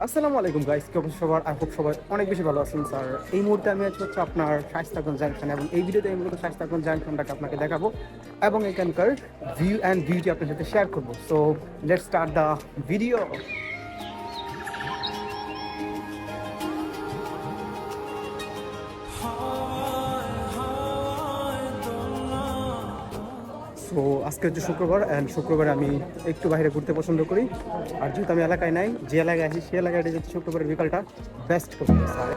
আসসালামু আলাইকুম গাইস, কি অবস্থা সবার? আই হোপ সবাই অনেক বেশি ভালো আছেন স্যার। এই মুহূর্তে আমি আছি হচ্ছে আপনার শায়েস্তাগঞ্জ জাংশন, এবং এই ভিডিওতে আমি মূলত শায়েস্তাগঞ্জ জাংশনটাকে আপনাকে দেখাবো এবং এখানকার ভিউ অ্যান্ড বিউটি আপনার সাথে শেয়ার করবো। So let's start the video. So আজকে হচ্ছে শুক্রবার, অ্যান্ড শুক্রবারে আমি একটু বাইরে ঘুরতে পছন্দ করি। আর যেহেতু আমি এলাকায় নাই, যে এলাকায় আছি সেই এলাকায় যেহেতু শুক্রবারের বিকালটা বেস্ট পছন্দ sir.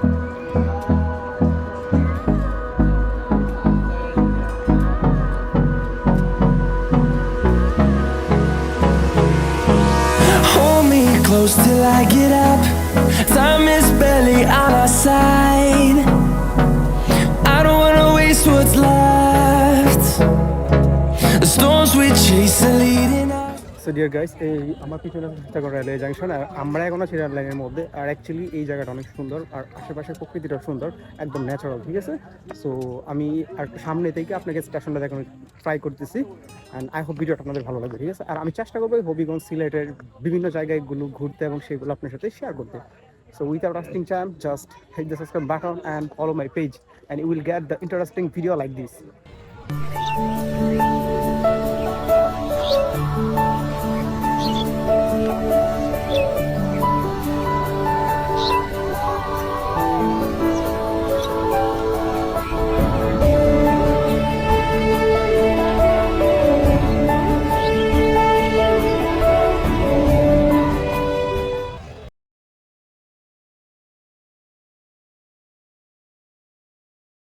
Hold me close till I get up. Time is barely on our side. I don't wanna waste what's left. The storms we chase are leading us. So dear guys, এই আমার পিছনে সীতাগড় railway junction, আর আমরা এখন আছি rail লাইনের মধ্যে। আর actually এই জায়গাটা অনেক সুন্দর, আর আশেপাশের প্রকৃতিটাও সুন্দর, একদম ন্যাচারাল, ঠিক আছে? সো আমি আর একটু সামনে থেকে আপনাকে স্টেশনটা দেখানোর ট্রাই করতেছি, অ্যান্ড আই হোপ ভিডিওটা আপনাদের ভালো লাগবে, ঠিক আছে? আর আমি চেষ্টা করবো হবিগঞ্জ, সিলেটের বিভিন্ন জায়গাগুলো ঘুরতে এবং সেগুলো আপনার সাথে শেয়ার করতে। So without wasting time, just hit the subscribe button and follow my page, and you will get the interesting video like this.